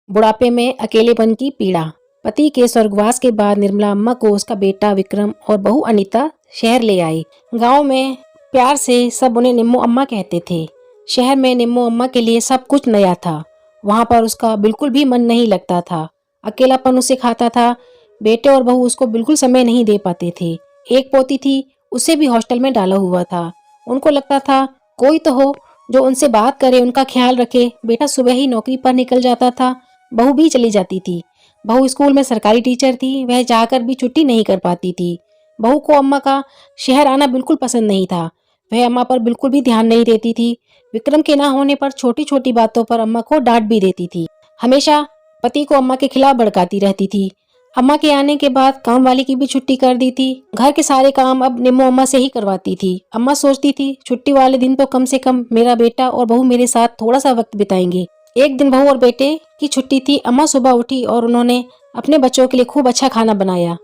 बुढ़ापे में अकेलेपन की पीड़ा। पति के स्वर्गवास के बाद निर्मला अम्मा को उसका बेटा विक्रम और बहू अनीता शहर ले आई। गांव में प्यार से सब उन्हें निम्मो अम्मा कहते थे। शहर में निम्मो अम्मा के लिए सब कुछ नया था। वहां पर उसका बिल्कुल भी मन नहीं लगता था। अकेलापन उसे खाता था। बेटे और बहू उसको बिल्कुल समय नहीं दे पाते थे। एक पोती थी, उसे भी हॉस्टल में डाला हुआ था। उनको लगता था कोई तो हो जो उनसे बात करे, उनका ख्याल रखे। बेटा सुबह ही नौकरी पर निकल जाता था, बहू भी चली जाती थी। बहू स्कूल में सरकारी टीचर थी, वह जाकर भी छुट्टी नहीं कर पाती थी। बहू को अम्मा का शहर आना बिल्कुल पसंद नहीं था। वह अम्मा पर बिल्कुल भी ध्यान नहीं देती थी। विक्रम के ना होने पर छोटी छोटी बातों पर अम्मा को डांट भी देती थी। हमेशा पति को अम्मा के खिलाफ भड़काती रहती थी। अम्मा के आने के बाद काम वाली की भी छुट्टी कर दी थी। घर के सारे काम अब निम्मो अम्मा से ही करवाती थी। अम्मा सोचती थी छुट्टी वाले दिन तो कम से कम मेरा बेटा और बहू मेरे साथ थोड़ा सा वक्त बिताएंगे। एक दिन बहू और बेटे की छुट्टी थी। अम्मा सुबह उठी और उन्होंने अपने बच्चों के लिए खूब अच्छा खाना बनाया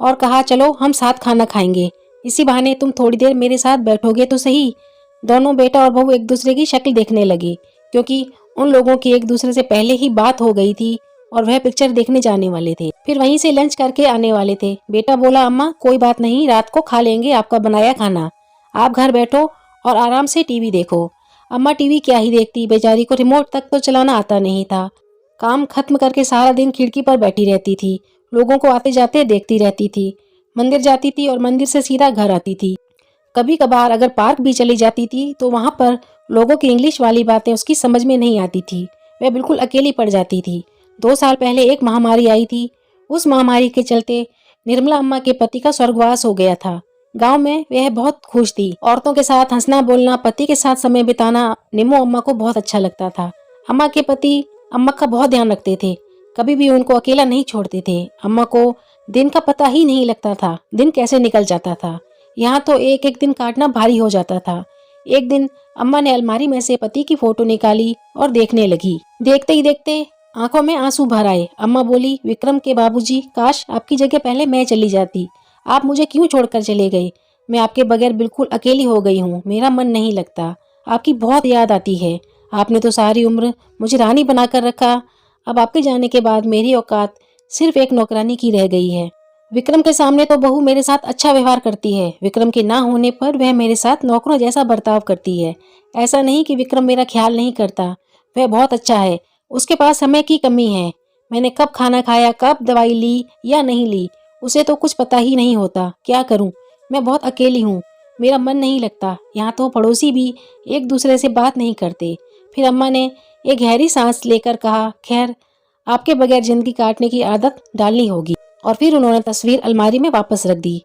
और कहा चलो हम साथ खाना खाएंगे, इसी बहाने तुम थोड़ी देर मेरे साथ बैठोगे तो सही। दोनों बेटा और बहू एक दूसरे की शक्ल देखने लगे, क्योंकि उन लोगों की एक दूसरे से पहले ही बात हो गई थी और वह पिक्चर देखने जाने वाले थे। फिर वहीं से लंच करके आने वाले थे। बेटा बोला अम्मा कोई बात नहीं, रात को खा लेंगे आपका बनाया खाना, आप घर बैठो और आराम से टीवी देखो। अम्मा टीवी क्या ही देखती, बेचारी को रिमोट तक तो चलाना आता नहीं था। काम खत्म करके सारा दिन खिड़की पर बैठी रहती थी, लोगों को आते जाते देखती रहती थी। मंदिर जाती थी और मंदिर से सीधा घर आती थी। कभी कभार अगर पार्क भी चली जाती थी तो वहां पर लोगों की इंग्लिश वाली बातें उसकी समझ में नहीं आती थी। वह बिल्कुल अकेली पड़ जाती थी। 2 साल पहले एक महामारी आई थी। उस महामारी के चलते निर्मला अम्मा के पति का स्वर्गवास हो गया था। गांव में वह बहुत खुश थी। औरतों के साथ हंसना बोलना, पति के साथ समय बिताना निम्मो अम्मा को बहुत अच्छा लगता था। अम्मा के पति अम्मा का बहुत ध्यान रखते थे, कभी भी उनको अकेला नहीं छोड़ते थे। अम्मा को दिन का पता ही नहीं लगता था, दिन कैसे निकल जाता था। यहाँ तो एक एक दिन काटना भारी हो जाता था। एक दिन अम्मा ने अलमारी में से पति की फोटो निकाली और देखने लगी। देखते ही देखते आंखों में आंसू भर आए। अम्मा बोली विक्रम के बाबूजी, काश आपकी जगह पहले मैं चली जाती। आप मुझे क्यों छोड़कर चले गए? मैं आपके बगैर बिल्कुल अकेली हो गई हूँ, मेरा मन नहीं लगता, आपकी बहुत याद आती है। आपने तो सारी उम्र मुझे रानी बनाकर रखा, अब आपके जाने के बाद मेरी औकात सिर्फ एक नौकरानी की रह गई है। विक्रम के सामने तो बहू मेरे साथ अच्छा व्यवहार करती है, विक्रम के ना होने पर वह मेरे साथ नौकरों जैसा बर्ताव करती है। ऐसा नहीं कि विक्रम मेरा ख्याल नहीं करता, वह बहुत अच्छा है। उसके पास समय की कमी है। मैंने कब खाना खाया, कब दवाई ली या नहीं ली, उसे तो कुछ पता ही नहीं होता। क्या करूं, मैं बहुत अकेली हूँ, मेरा मन नहीं लगता। यहाँ तो पड़ोसी भी एक दूसरे से बात नहीं करते। फिर अम्मा ने एक गहरी सांस लेकर कहा, खैर आपके बगैर जिंदगी काटने की आदत डालनी होगी। और फिर उन्होंने तस्वीर अलमारी में वापस रख दी।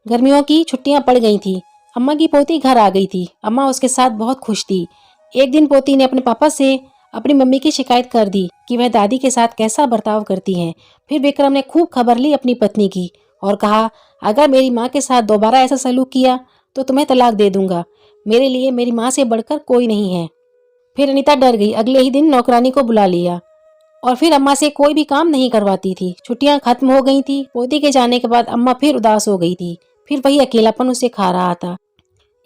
गर्मियों की छुट्टियां पड़ गई थी। अम्मा की पोती घर आ गई थी। अम्मा उसके साथ बहुत खुश थी। एक दिन पोती ने अपने पापा से अपनी मम्मी की शिकायत कर दी कि वह दादी के साथ कैसा बर्ताव करती हैं। फिर विक्रम ने खूब खबर ली अपनी पत्नी की और कहा, अगर मेरी माँ के साथ दोबारा ऐसा सलूक किया तो तुम्हें तलाक दे दूंगा। मेरे लिए मेरी माँ से बढ़कर कोई नहीं है। फिर अनीता डर गई। अगले ही दिन नौकरानी को बुला लिया और फिर अम्मा से कोई भी काम नहीं करवाती थी। छुट्टियां खत्म हो गई थी। पोती के जाने के बाद अम्मा फिर उदास हो गई थी। फिर वही अकेलापन उसे खा रहा था।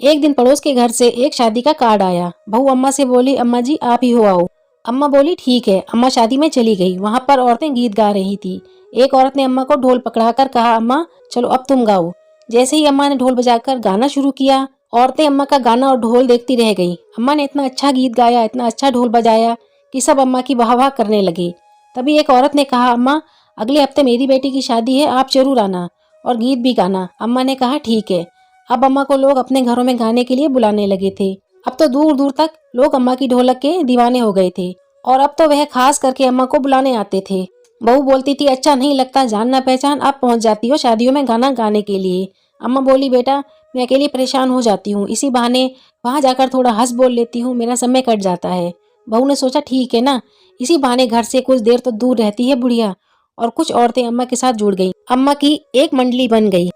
एक दिन पड़ोस के घर से एक शादी का कार्ड आया। बहू अम्मा से बोली, अम्मा जी आप ही हो आओ। अम्मा बोली ठीक है। अम्मा शादी में चली गई। वहां पर औरतें गीत गा रही थी। एक औरत ने अम्मा को ढोल पकड़ाकर कहा, अम्मा चलो अब तुम गाओ। जैसे ही अम्मा ने ढोल बजाकर गाना शुरू किया, औरतें अम्मा का गाना और ढोल देखती रह गईं। अम्मा ने इतना अच्छा गीत गाया, इतना अच्छा ढोल बजाया कि सब अम्मा की वाह वाह करने लगे। तभी एक औरत ने कहा, अम्मा अगले हफ्ते मेरी बेटी की शादी है, आप जरूर आना और गीत भी गाना। अम्मा ने कहा ठीक है। अब अम्मा को लोग अपने घरों में गाने के लिए बुलाने लगे थे। अब तो दूर दूर तक लोग अम्मा की ढोलक के दीवाने हो गए थे और अब तो वह खास करके अम्मा को बुलाने आते थे। बहू बोलती थी, अच्छा नहीं लगता, जान ना पहचान आप पहुंच जाती हो शादियों में गाना गाने के लिए। अम्मा बोली, बेटा मैं अकेली परेशान हो जाती हूँ, इसी बहाने वहां जाकर थोड़ा हंस बोल लेती हूँ, मेरा समय कट जाता है। बहू ने सोचा ठीक है ना, इसी बहाने घर से कुछ देर तो दूर रहती है बुढ़िया। और कुछ औरतें अम्मा के साथ जुड़ गईं। अम्मा की एक मंडली बन गई।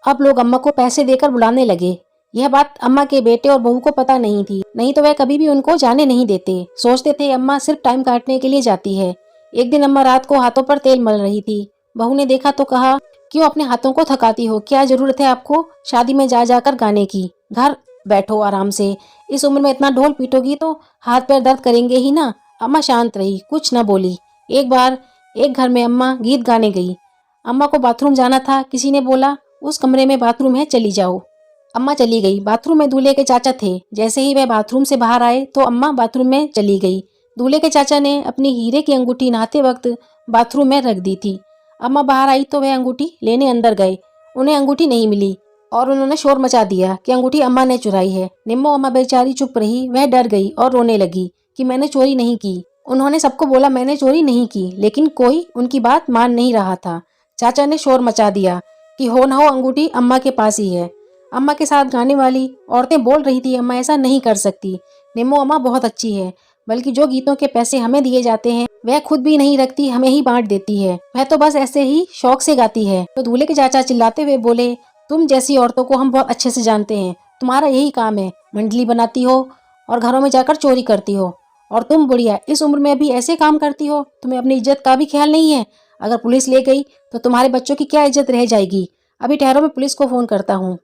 अब लोग अम्मा को पैसे देकर बुलाने लगे। यह बात अम्मा के बेटे और बहू को पता नहीं थी, नहीं तो वह कभी भी उनको जाने नहीं देते। सोचते थे अम्मा सिर्फ टाइम काटने के लिए जाती है। एक दिन अम्मा रात को हाथों पर तेल मल रही थी। बहू ने देखा तो कहा, क्यों अपने हाथों को थकाती हो, क्या जरूरत है आपको शादी में जा जाकर गाने की, घर बैठो आराम से, इस उम्र में इतना ढोल पीटोगी तो हाथ पैर दर्द करेंगे ही ना। अम्मा शांत रही, कुछ न बोली। एक बार एक घर में अम्मा गीत गाने गई। अम्मा को बाथरूम जाना था। किसी ने बोला उस कमरे में बाथरूम है, चली जाओ। अम्मा चली गई। बाथरूम में दूल्हे के चाचा थे। जैसे ही वह बाथरूम से बाहर आए तो अम्मा बाथरूम में चली गई। दूल्हे के चाचा ने अपनी हीरे की अंगूठी नहाते वक्त बाथरूम में रख दी थी। अम्मा बाहर आई तो वह अंगूठी लेने अंदर गए। उन्हें अंगूठी नहीं मिली और उन्होंने शोर मचा दिया कि अंगूठी अम्मा ने चुराई है। निम्मो अम्मा बेचारी चुप रही। वह डर गई और रोने लगी कि मैंने चोरी नहीं की। उन्होंने सबको बोला मैंने चोरी नहीं की, लेकिन कोई उनकी बात मान नहीं रहा था। चाचा ने शोर मचा दिया कि हो ना हो अंगूठी अम्मा के पास ही है। अम्मा के साथ गाने वाली औरतें बोल रही थी अम्मा ऐसा नहीं कर सकती, निम्मो अम्मा बहुत अच्छी है, बल्कि जो गीतों के पैसे हमें दिए जाते हैं वह खुद भी नहीं रखती, हमें ही बांट देती है। वह तो बस ऐसे ही शौक से गाती है। तो दूल्हे के चाचा चिल्लाते हुए बोले तुम जैसी औरतों को हम बहुत अच्छे से जानते हैं। तुम्हारा यही काम है, मंडली बनाती हो और घरों में जाकर चोरी करती हो। और तुम बुढ़िया इस उम्र में भी ऐसे काम करती हो, तुम्हें अपनी इज्जत का भी ख्याल नहीं है। अगर पुलिस ले गई तो तुम्हारे बच्चों की क्या इज्जत रह जाएगी। अभी ठहरो, मैं पुलिस को फोन करता हूँ।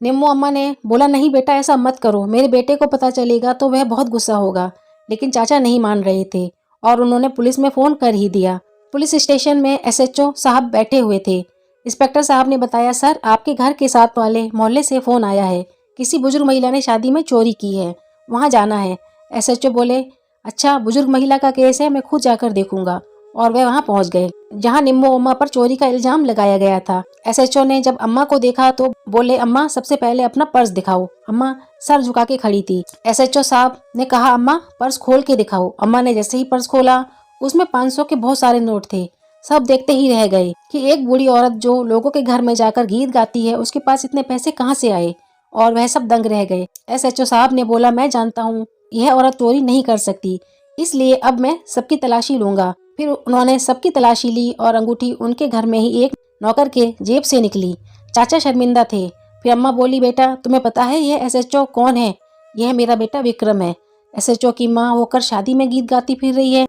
निम्मो अम्मा ने बोला नहीं बेटा ऐसा मत करो, मेरे बेटे को पता चलेगा तो वह बहुत गुस्सा होगा। लेकिन चाचा नहीं मान रहे थे और उन्होंने पुलिस में फोन कर ही दिया। पुलिस स्टेशन में एसएचओ साहब बैठे हुए थे। इंस्पेक्टर साहब ने बताया सर आपके घर के साथ वाले मोहल्ले से फोन आया है, किसी बुजुर्ग महिला ने शादी में चोरी की है, वहाँ जाना है। एसएचओ बोले अच्छा बुजुर्ग महिला का केस है, मैं खुद जाकर देखूंगा। और वह वहाँ पहुँच गए जहाँ निम्मो अम्मा पर चोरी का इल्जाम लगाया गया था। एसएचओ ने जब अम्मा को देखा तो बोले अम्मा सबसे पहले अपना पर्स दिखाओ। अम्मा सर झुका के खड़ी थी। एसएचओ साहब ने कहा अम्मा पर्स खोल के दिखाओ। अम्मा ने जैसे ही पर्स खोला उसमें 500 के बहुत सारे नोट थे। सब देखते ही रह गए कि एक बूढ़ी औरत जो लोगों के घर में जाकर गीत गाती है उसके पास इतने पैसे कहाँ से आए। और वह सब दंग रह गए। एसएचओ साहब ने बोला मैं जानता हूँ यह औरत चोरी नहीं कर सकती, इसलिए अब मैं सबकी तलाशी लूंगा। फिर उन्होंने सबकी तलाशी ली और अंगूठी उनके घर में ही एक नौकर के जेब से निकली। चाचा शर्मिंदा थे। फिर अम्मा बोली बेटा तुम्हें पता है यह एसएचओ कौन है? यह मेरा बेटा विक्रम है। एसएचओ की माँ होकर शादी में गीत गाती फिर रही है।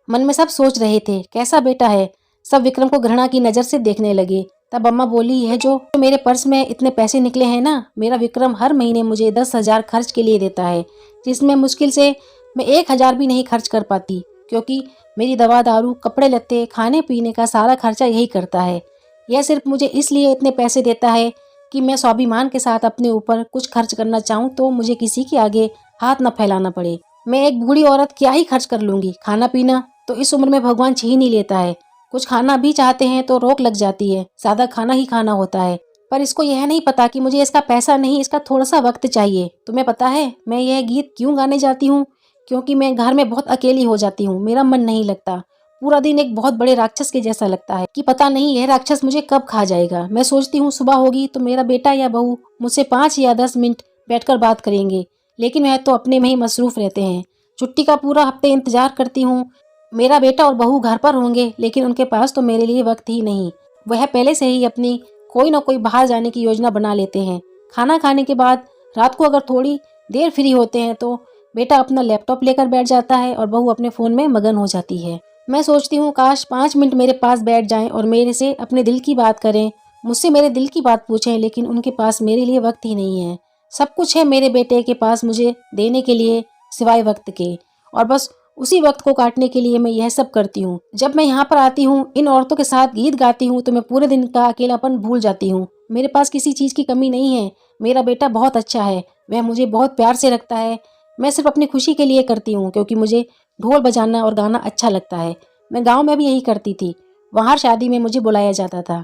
मन में सब सोच रहे थे कैसा बेटा है। सब विक्रम को घृणा की नजर से देखने लगे। तब अम्मा बोली यह जो मेरे पर्स में इतने पैसे निकले हैं ना, मेरा विक्रम हर महीने मुझे 10,000 खर्च के लिए देता है, जिसमें मुश्किल से मैं 1,000 भी नहीं खर्च कर पाती, क्योंकि मेरी दवा दारू कपड़े लत्ते खाने पीने का सारा खर्चा यही करता है। यह सिर्फ मुझे इसलिए इतने पैसे देता है कि मैं स्वाभिमान के साथ अपने ऊपर कुछ खर्च करना चाहूँ तो मुझे किसी के आगे हाथ न फैलाना पड़े। मैं एक बूढ़ी औरत क्या ही खर्च कर लूंगी, खाना पीना तो इस उम्र में भगवान छीन ही लेता है। कुछ खाना भी चाहते हैं तो रोक लग जाती है, सादा खाना ही खाना होता है। पर इसको यह नहीं पता कि मुझे इसका पैसा नहीं, इसका थोड़ा सा वक्त चाहिए। तुम्हें पता है मैं यह गीत क्यों गाने जाती हूँ? क्योंकि मैं घर में बहुत अकेली हो जाती हूँ, मेरा मन नहीं लगता। पूरा दिन एक बहुत बड़े राक्षस के जैसा लगता है कि पता नहीं यह राक्षस मुझे कब खा जाएगा। मैं सोचती हूँ सुबह होगी तो मेरा बेटा या बहू मुझसे 5 या 10 मिनट बैठकर बात करेंगे, लेकिन वह तो अपने में ही मसरूफ रहते हैं। छुट्टी का पूरा हफ्ते इंतजार करती हूँ, मेरा बेटा और बहू घर पर होंगे, लेकिन उनके पास तो मेरे लिए वक्त ही नहीं। वह पहले से ही अपनी कोई ना कोई बाहर जाने की योजना बना लेते हैं। खाना खाने के बाद रात को अगर थोड़ी देर फ्री होते हैं तो बेटा अपना लैपटॉप लेकर बैठ जाता है और बहू अपने फ़ोन में मगन हो जाती है। मैं सोचती हूँ काश 5 मिनट मेरे पास बैठ जाएं और मेरे से अपने दिल की बात करें, मुझसे मेरे दिल की बात पूछें, लेकिन उनके पास मेरे लिए वक्त ही नहीं है। सब कुछ है मेरे बेटे के पास मुझे देने के लिए सिवाय वक्त के, और बस उसी वक्त को काटने के लिए मैं यह सब करती हूँ। जब मैं यहाँ पर आती हूँ, इन औरतों के साथ गीत गाती हूँ तो मैं पूरे दिन का अकेलापन भूल जाती हूँ। मेरे पास किसी चीज़ की कमी नहीं है। मेरा बेटा बहुत अच्छा है, वह मुझे बहुत प्यार से रखता है। मैं सिर्फ अपनी खुशी के लिए करती हूँ, क्योंकि मुझे ढोल बजाना और गाना अच्छा लगता है। मैं गाँव में भी यही करती थी, वहाँ शादी में मुझे बुलाया जाता था।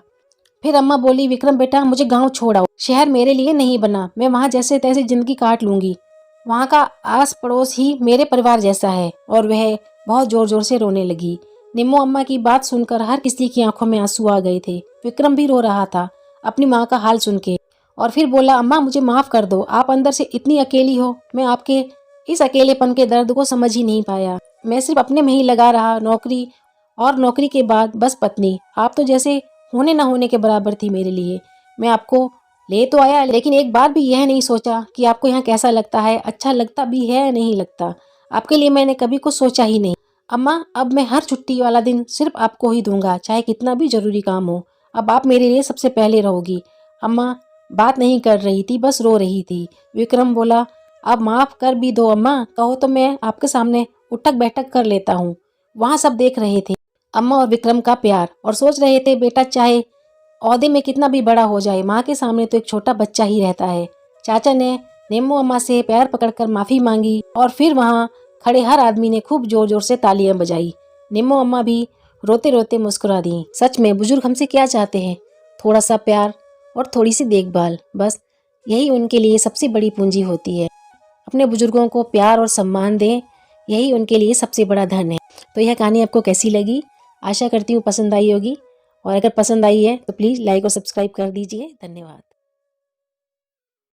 फिर अम्मा बोली विक्रम बेटा मुझे गाँव छोड़ आओ, शहर मेरे लिए नहीं बना, मैं वहाँ जैसे तैसे जिंदगी काट लूंगी। वहाँ का आस पड़ोस ही मेरे परिवार जैसा है। और वह बहुत जोर जोर से रोने लगी। निम्मो अम्मा की बात सुनकर हर किसी की आंखों में आंसू आ गए थे। विक्रम भी रो रहा था अपनी माँ का हाल सुन के, और फिर बोला अम्मा मुझे माफ कर दो, आप अंदर से इतनी अकेली हो, मैं आपके इस अकेलेपन के दर्द को समझ ही नहीं पाया। मैं सिर्फ अपने में ही लगा रहा, नौकरी और नौकरी के बाद बस पत्नी। आप तो जैसे होने ना होने के बराबर थी मेरे लिए। मैं आपको ले तो आया, लेकिन एक बार भी यह नहीं सोचा कि आपको यहाँ कैसा लगता है, अच्छा लगता भी है नहीं लगता। आपके लिए मैंने कभी कुछ सोचा ही नहीं। अम्मा अब मैं हर छुट्टी वाला दिन सिर्फ आपको ही दूंगा, चाहे कितना भी जरूरी काम हो। अब आप मेरे लिए सबसे पहले रहोगी। अम्मा बात नहीं कर रही थी, बस रो रही थी। विक्रम बोला अब माफ कर भी दो अम्मा, कहो तो मैं आपके सामने उठक बैठक कर लेता हूँ। वहाँ सब देख रहे थे। अम्मा और विक्रम का प्यार और सोच रहे थे बेटा चाहे ओहदे में कितना भी बड़ा हो जाए, माँ के सामने तो एक छोटा बच्चा ही रहता है। चाचा ने निम्मो अम्मा से पैर पकड़कर माफी मांगी और फिर वहाँ खड़े हर आदमी ने खूब जोर जोर से तालियां बजाई। निम्मो अम्मा भी रोते रोते मुस्कुरा दी। सच में बुजुर्ग हमसे क्या चाहते हैं? थोड़ा सा प्यार और थोड़ी सी देखभाल, बस यही उनके लिए सबसे बड़ी पूंजी होती है। अपने बुजुर्गों को प्यार और सम्मान दें, यही उनके लिए सबसे बड़ा धन है। तो यह कहानी आपको कैसी लगी? आशा करती हूँ पसंद आई होगी, और अगर पसंद आई है तो प्लीज़ लाइक और सब्सक्राइब कर दीजिए। धन्यवाद।